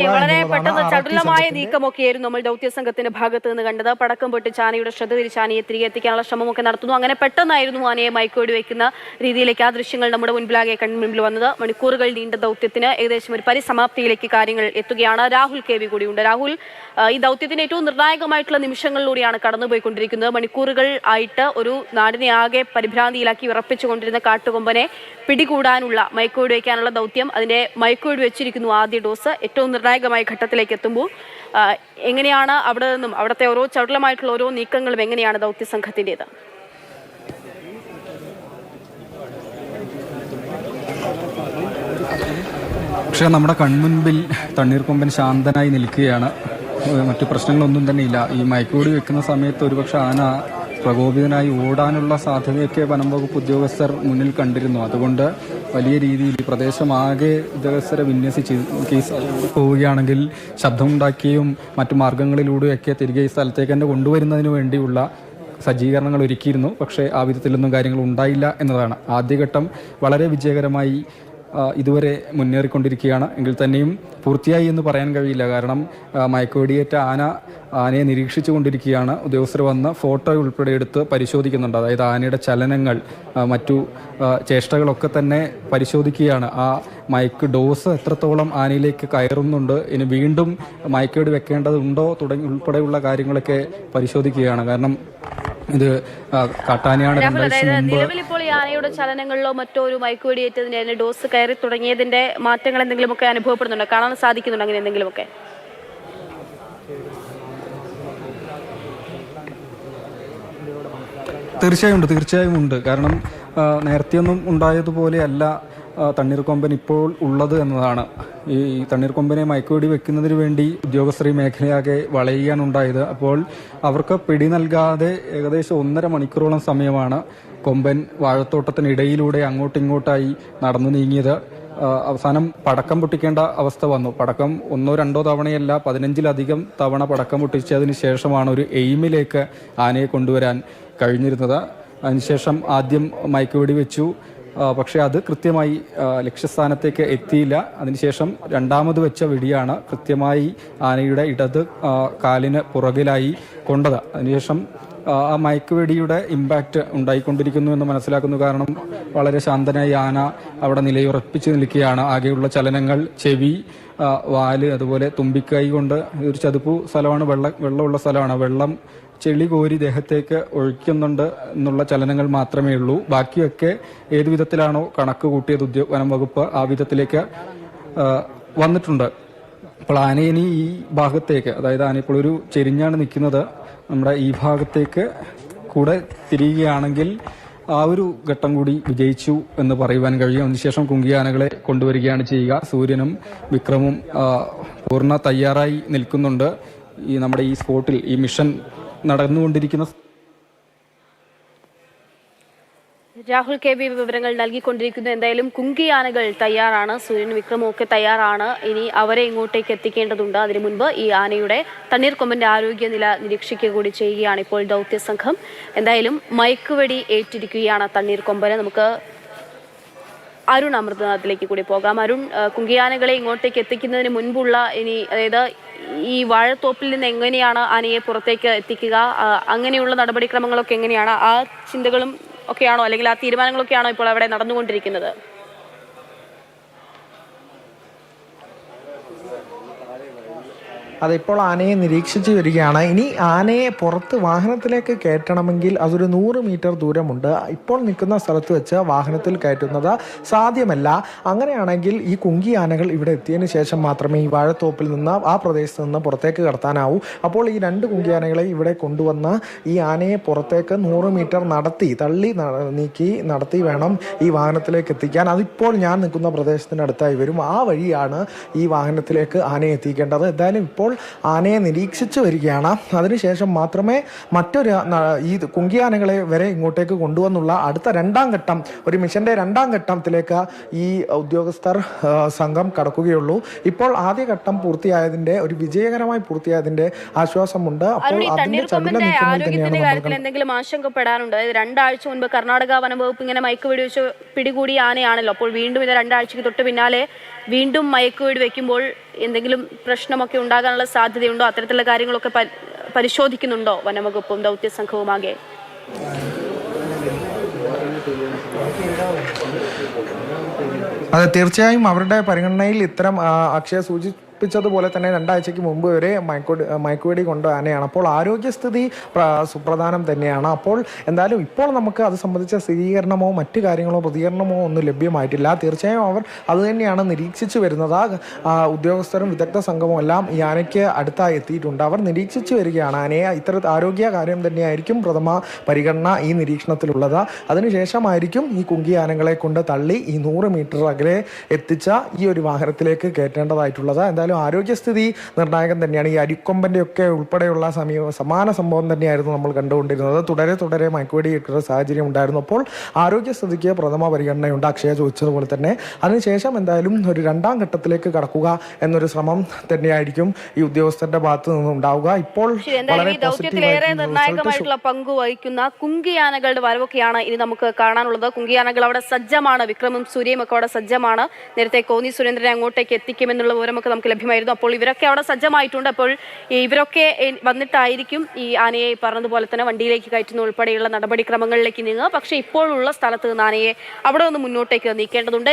വളരെ പെട്ടെന്ന് ചടുലമായ നീക്കമൊക്കെയായിരുന്നു നമ്മൾ ദൗത്യസംഘത്തിന്റെ ഭാഗത്ത് നിന്ന് കണ്ടത്. പടക്കം പൊട്ടിച്ച് ആനയുടെ ശ്രദ്ധ തിരിച്ച് ആനയെ തിരികെ എത്തിക്കാനുള്ള ശ്രമമൊക്കെ നടത്തുന്നു. അങ്ങനെ പെട്ടെന്നായിരുന്നു ആനയെ മയക്കുവെടി വെക്കുന്ന രീതിയിലേക്ക് ആ ദൃശ്യങ്ങൾ നമ്മുടെ മുൻപിലാകെ കൺമുൻപിൽ വന്നത്. മണിക്കൂറുകൾ നീണ്ട ദൗത്യത്തിന് ഏകദേശം ഒരു പരിസമാപ്തിയിലേക്ക് കാര്യങ്ങൾ എത്തുകയാണ്. രാഹുൽ KV കൂടിയുണ്ട്. രാഹുൽ, ഈ ദൗത്യത്തിന്റെ ഏറ്റവും നിർണായകമായിട്ടുള്ള നിമിഷങ്ങളിലൂടെയാണ് കടന്നുപോയിക്കൊണ്ടിരിക്കുന്നത്. മണിക്കൂറുകൾ ആയിട്ട് ഒരു നാടിനെ ആകെ പരിഭ്രാന്തിയിലാക്കി വിറപ്പിച്ചുകൊണ്ടിരുന്ന കാട്ടുകൊമ്പനെ പിടികൂടാനുള്ള മയക്കുവെടി വയ്ക്കാനുള്ള ദൗത്യം, അതിന്റെ മയക്കുവെടി വെച്ചിരിക്കുന്നു ആദ്യ ഡോസ്. ഏറ്റവും നിർണായകമായ ഘട്ടത്തിലേക്ക് എത്തുമ്പോൾ എങ്ങനെയാണ് അവിടെ നിന്നും അവിടുത്തെ ഓരോ ചടുലമായിട്ടുള്ള ഓരോ നീക്കങ്ങളും എങ്ങനെയാണ് ദൗത്യസംഘത്തിൻ്റെത്? പക്ഷേ നമ്മുടെ കൺമുൻപിൽ തണ്ണീർക്കൊമ്പൻ ശാന്തനായി നിൽക്കുകയാണ്. മറ്റു പ്രശ്നങ്ങളൊന്നും തന്നെ ഇല്ല. ഈ മയക്കുവെടി വെക്കുന്ന സമയത്ത് ഒരുപക്ഷെ ആന പ്രകോപിതനായി ഓടാനുള്ള സാധ്യതയൊക്കെ വനം വകുപ്പ് ഉദ്യോഗസ്ഥർ മുന്നിൽ കണ്ടിരുന്നു. അതുകൊണ്ട് വലിയ രീതിയിൽ ഈ പ്രദേശമാകെ ഉദ്യോഗസ്ഥരെ വിന്യസിച്ച് കേസ് പോവുകയാണെങ്കിൽ ശബ്ദമുണ്ടാക്കിയും മറ്റു മാർഗങ്ങളിലൂടെയൊക്കെ തിരികെ ഈ സ്ഥലത്തേക്ക് തന്നെ കൊണ്ടുവരുന്നതിന് വേണ്ടിയുള്ള സജ്ജീകരണങ്ങൾ ഒരുക്കിയിരുന്നു. പക്ഷേ ആ വിധത്തിലൊന്നും കാര്യങ്ങൾ ഉണ്ടായില്ല എന്നതാണ്. ആദ്യഘട്ടം വളരെ വിജയകരമായി ഇതുവരെ മുന്നേറിക്കൊണ്ടിരിക്കുകയാണ്. എങ്കിൽ തന്നെയും പൂർത്തിയായി എന്ന് പറയാൻ കഴിയില്ല. കാരണം മയക്കുവെടിയേറ്റ ആനയെ നിരീക്ഷിച്ചു കൊണ്ടിരിക്കുകയാണ്. ഉദ്യോഗസ്ഥർ വന്ന് ഫോട്ടോ ഉൾപ്പെടെ എടുത്ത് പരിശോധിക്കുന്നുണ്ട്. അതായത് ആനയുടെ ചലനങ്ങൾ, മറ്റു ചേഷ്ടകളൊക്കെ തന്നെ പരിശോധിക്കുകയാണ്. ആ മയക്ക് ഡോസ് എത്രത്തോളം ആനയിലേക്ക് കയറുന്നുണ്ട്, ഇനി വീണ്ടും മയക്കുവെടി വെക്കേണ്ടതുണ്ടോ തുടങ്ങി ഉൾപ്പെടെയുള്ള കാര്യങ്ങളൊക്കെ പരിശോധിക്കുകയാണ്. കാരണം ഇത് കാട്ടാനയാണ്. നിലവിലിപ്പോൾ ഈ ആനയുടെ ചലനങ്ങളിലോ മറ്റോ ഒരു മയക്കുവെടിയേറ്റതിന്റെ ഡോസ് കയറി തുടങ്ങിയതിന്റെ മാറ്റങ്ങൾ എന്തെങ്കിലുമൊക്കെ അനുഭവപ്പെടുന്നുണ്ടോ, കാണാൻ സാധിക്കുന്നുണ്ടോ അങ്ങനെ എന്തെങ്കിലുമൊക്കെ? തീർച്ചയായും ഉണ്ട്. കാരണം നേരത്തെയൊന്നും ഉണ്ടായതുപോലെയല്ല തണ്ണീർക്കൊമ്പൻ ഇപ്പോൾ ഉള്ളത് എന്നതാണ്. ഈ തണ്ണീർക്കൊമ്പനെ മയക്കുവെടി വെക്കുന്നതിന് വേണ്ടി ഉദ്യോഗസ്ഥർ ഈ മേഖലയാകെ വളയുകയാണുണ്ടായത്. അപ്പോൾ അവർക്ക് പിടി നൽകാതെ ഏകദേശം 1.5 മണിക്കൂറോളം സമയമാണ് കൊമ്പൻ വാഴത്തോട്ടത്തിനിടയിലൂടെ അങ്ങോട്ടിങ്ങോട്ടായി നടന്നു നീങ്ങിയത്. അവസാനം പടക്കം പൊട്ടിക്കേണ്ട അവസ്ഥ വന്നു. പടക്കം 1-2 തവണയല്ല, 15-ലധികം തവണ പടക്കം പൊട്ടിച്ചതിന് ശേഷമാണ് ഒരു എയിമിലേക്ക് ആനയെ കൊണ്ടുവരാൻ കഴിഞ്ഞിരുന്നത്. അതിനുശേഷം ആദ്യം മയക്കുവെടി വെച്ചു. പക്ഷേ അത് കൃത്യമായി ലക്ഷ്യസ്ഥാനത്തേക്ക് എത്തിയില്ല. അതിനുശേഷം രണ്ടാമത് വെച്ച വെടിയാണ് കൃത്യമായി ആനയുടെ ഇടത് കാലിന് പുറകിലായി കൊണ്ടത്. അതിനുശേഷം ആ മയക്കുവെടിയുടെ ഇമ്പാക്റ്റ് ഉണ്ടായിക്കൊണ്ടിരിക്കുന്നു എന്ന് മനസ്സിലാക്കുന്നു. കാരണം വളരെ ശാന്തനായി ആന അവിടെ നിലയുറപ്പിച്ച് നിൽക്കുകയാണ്. ആകെയുള്ള ചലനങ്ങൾ ചെവി, വാല്, അതുപോലെ തുമ്പിക്കൈ കൊണ്ട്. ഒരു ചതുപ്പു സ്ഥലമാണ്, വെള്ളമുള്ള സ്ഥലമാണ്. വെള്ളം ചെളി കോരി ദേഹത്തേക്ക് ഒഴിക്കുന്നുണ്ട് എന്നുള്ള ചലനങ്ങൾ മാത്രമേ ഉള്ളൂ. ബാക്കിയൊക്കെ ഏതു വിധത്തിലാണോ കണക്ക് കൂട്ടിയത് വനം വകുപ്പ്, ആ വിധത്തിലേക്ക് വന്നിട്ടുണ്ട്. അപ്പോൾ ആനയിനി ഈ ഭാഗത്തേക്ക്, അതായത് ആന ഇപ്പോൾ ഒരു ചെരിഞ്ഞാണ് നിൽക്കുന്നത്, നമ്മുടെ ഈ ഭാഗത്തേക്ക് കൂടെ തിരിയുകയാണെങ്കിൽ ആ ഒരു ഘട്ടം കൂടി വിജയിച്ചു എന്ന് പറയുവാൻ കഴിയും. അതിനുശേഷം കുങ്കിയാനകളെ കൊണ്ടുവരികയാണ് ചെയ്യുക. സൂര്യനും വിക്രമും പൂർണ്ണ തയ്യാറായി നിൽക്കുന്നുണ്ട്. ഈ നമ്മുടെ ഈ സ്പോട്ടിൽ ഈ മിഷൻ നടന്നുകൊണ്ടിരിക്കുന്ന. രാഹുൽ KV വിവരങ്ങൾ നൽകിക്കൊണ്ടിരിക്കുന്നു. എന്തായാലും കുങ്കിയാനകൾ തയ്യാറാണ്, സൂര്യൻ വിക്രമും ഒക്കെ തയ്യാറാണ്. ഇനി അവരെ ഇങ്ങോട്ടേക്ക് എത്തിക്കേണ്ടതുണ്ട്. അതിനു മുൻപ് ഈ ആനയുടെ തണ്ണീർക്കൊമ്പന്റെ ആരോഗ്യനില നിരീക്ഷിക്കുക കൂടി ചെയ്യുകയാണ് ഇപ്പോൾ ദൗത്യസംഘം. എന്തായാലും മയക്കുവെടി ഏറ്റിരിക്കുകയാണ് തണ്ണീർക്കൊമ്പന്. നമുക്ക് അരുൺ അമൃതനാഥിലേക്ക് കൂടി പോകാം. അരുൺ, കുങ്കിയാനകളെ ഇങ്ങോട്ടേക്ക് എത്തിക്കുന്നതിന് മുൻപുള്ള ഇനി, അതായത് ഈ വാഴത്തോപ്പിൽ നിന്ന് എങ്ങനെയാണ് ആനയെ പുറത്തേക്ക് എത്തിക്കുക, അങ്ങനെയുള്ള നടപടിക്രമങ്ങളൊക്കെ എങ്ങനെയാണ്? ആ ചിന്തകളും ഒക്കെയാണോ, അല്ലെങ്കിൽ ആ തീരുമാനങ്ങളൊക്കെയാണോ ഇപ്പോൾ അവിടെ നടന്നുകൊണ്ടിരിക്കുന്നത്? അതിപ്പോൾ ആനയെ നിരീക്ഷിച്ച് വരികയാണ്. ഇനി ആനയെ പുറത്ത് വാഹനത്തിലേക്ക് കയറ്റണമെങ്കിൽ അതൊരു 100 മീറ്റർ ദൂരമുണ്ട്. ഇപ്പോൾ നിൽക്കുന്ന സ്ഥലത്ത് വെച്ച് വാഹനത്തിൽ കയറ്റുന്നത് സാധ്യമല്ല. അങ്ങനെയാണെങ്കിൽ ഈ കുങ്കി ആനകൾ ഇവിടെ എത്തിയതിന് ശേഷം മാത്രമേ ഈ വാഴത്തോപ്പിൽ നിന്ന്, ആ പ്രദേശത്ത് നിന്ന് പുറത്തേക്ക് കടത്താനാവൂ. അപ്പോൾ ഈ 2 കുങ്കി ആനകളെ ഇവിടെ കൊണ്ടുവന്ന് ഈ ആനയെ പുറത്തേക്ക് 100 മീറ്റർ തള്ളി നീക്കി നടത്തി വേണം ഈ വാഹനത്തിലേക്ക് എത്തിക്കാൻ. അതിപ്പോൾ ഞാൻ നിൽക്കുന്ന പ്രദേശത്തിനടുത്തായി വരും. ആ വഴിയാണ് ഈ വാഹനത്തിലേക്ക് ആനയെ എത്തിക്കേണ്ടത്. എന്തായാലും ഇപ്പോൾ ആനയെ നിരീക്ഷിച്ചു വരികയാണ്. അതിനുശേഷം മാത്രമേ മറ്റൊരു ഈ കുങ്കിയാനകളെ വരെ ഇങ്ങോട്ടേക്ക് കൊണ്ടുവന്നുള്ള അടുത്ത 2ാം ഘട്ടം, ഒരു മിഷന്റെ 2ാം ഘട്ടത്തിലേക്ക് ഈ ഉദ്യോഗസ്ഥർ സംഘം കടക്കുകയുള്ളൂ. ഇപ്പോൾ ആദ്യഘട്ടം പൂർത്തിയായതിന്റെ, ഒരു വിജയകരമായി പൂർത്തിയായതിന്റെ ആശ്വാസമുണ്ട്. അപ്പോൾ അതിന്റെ കാര്യത്തിൽ എന്തെങ്കിലും ആശങ്കപ്പെടാനുണ്ട്? 2 ആഴ്ച മുൻപ് കർണാടക വനംവകുപ്പ് ഇങ്ങനെ മയക്കുവെടി വെച്ച് പിടികൂടിയ ആനയാണല്ലോ. അപ്പോൾ വീണ്ടും ഇത് 2 ആഴ്ചക്ക് തൊട്ട് പിന്നാലെ വീണ്ടും മയക്കുവെടി വെക്കുമ്പോൾ എന്തെങ്കിലും പ്രശ്നമൊക്കെ ഉണ്ടാകാനുള്ള സാധ്യതയുണ്ടോ? അത്തരത്തിലുള്ള കാര്യങ്ങളൊക്കെ പരിശോധിക്കുന്നുണ്ടോ വനംവകുപ്പും ദൗത്യ സംഘവുമാകെ? അതെ, തീർച്ചയായും അവരുടെ പരിഗണനയിൽ ഇത്തരം അക്ഷയ സൂചിപ്പിച്ചതുപോലെ തന്നെ 2 ആഴ്ചയ്ക്ക് മുമ്പ് വരെ മയക്കുവെടി കൊണ്ട് ആനയാണ്. അപ്പോൾ ആരോഗ്യസ്ഥിതി സുപ്രധാനം തന്നെയാണ്. അപ്പോൾ എന്തായാലും ഇപ്പോൾ നമുക്ക് അത് സംബന്ധിച്ച സ്ഥിരീകരണമോ മറ്റു കാര്യങ്ങളോ പ്രതികരണമോ ഒന്നും ലഭ്യമായിട്ടില്ല. തീർച്ചയായും അവർ അതുതന്നെയാണ് നിരീക്ഷിച്ചു വരുന്നത്. ഉദ്യോഗസ്ഥരും വിദഗ്ധ സംഘവും എല്ലാം ഈ ആനയ്ക്ക് അടുത്തായി എത്തിയിട്ടുണ്ട്. അവർ നിരീക്ഷിച്ചു വരികയാണ് ആനയെ. ആരോഗ്യ കാര്യം തന്നെയായിരിക്കും പ്രഥമ പരിഗണന ഈ നിരീക്ഷണത്തിലുള്ളത്. അതിനുശേഷമായിരിക്കും ഈ കുങ്കി ആനകളെ കൊണ്ട് തള്ളി ഈ 100 മീറ്റർ അകലെ എത്തിച്ച ഈ ഒരു വാഹനത്തിലേക്ക് കയറ്റേണ്ടതായിട്ടുള്ളത്. എന്തായാലും ആരോഗ്യസ്ഥിതി നിർണായകം തന്നെയാണ്. ഈ അരിക്കൊമ്പൻ്റെ ഒക്കെ ഉൾപ്പെടെയുള്ള സമാന സംഭവം തന്നെയായിരുന്നു നമ്മൾ കണ്ടുകൊണ്ടിരുന്നത്. തുടരെ മയക്കുവെടി കിട്ടുന്ന സാഹചര്യം ഉണ്ടായിരുന്നു. അപ്പോൾ ആരോഗ്യസ്ഥിതിക്ക് പ്രഥമ പരിഗണനയുണ്ട്, അക്ഷയ ചോദിച്ചതുപോലെ തന്നെ. അതിനുശേഷം എന്തായാലും ഒരു 2ാം ഘട്ടത്തിലേക്ക് കടക്കുക എന്നൊരു ശ്രമം തന്നെയായിരിക്കും ഈ ഉദ്യോഗസ്ഥരുടെ ഭാഗത്ത് നിന്നും ഉണ്ടാവുക. ഇപ്പോൾ ദൗത്യത്തിലേറെ നിർണായകമായിട്ടുള്ള പങ്ക് വഹിക്കുന്ന കുങ്കിയാനകളുടെ വരവൊക്കെയാണ് ഇനി നമുക്ക് കാണാനുള്ളത്. കുങ്കിയാനകൾ അവിടെ സജ്ജമാണ്. വിക്രമും സൂര്യയും ഒക്കെ അവിടെ സജ്ജമാണ്. നേരത്തെ കോന്നി സുരേന്ദ്രനെ അങ്ങോട്ടേക്ക് എത്തിക്കുമെന്നുള്ള വിവരമൊക്കെ നമുക്ക് ലഭ്യമായിരുന്നു. അപ്പോൾ ഇവരൊക്കെ അവിടെ സജ്ജമായിട്ടുണ്ട്. അപ്പോൾ ഇവരൊക്കെ വന്നിട്ടായിരിക്കും ഈ ആനയെ പറഞ്ഞതുപോലെ തന്നെ വണ്ടിയിലേക്ക് കയറ്റുന്ന ഉൾപ്പെടെയുള്ള നടപടിക്രമങ്ങളിലേക്ക് നീങ്ങുക. പക്ഷേ ഇപ്പോഴുള്ള സ്ഥലത്ത് നിന്ന് ആനയെ അവിടെ നിന്ന് മുന്നോട്ടേക്ക് നീക്കേണ്ടതുണ്ട്.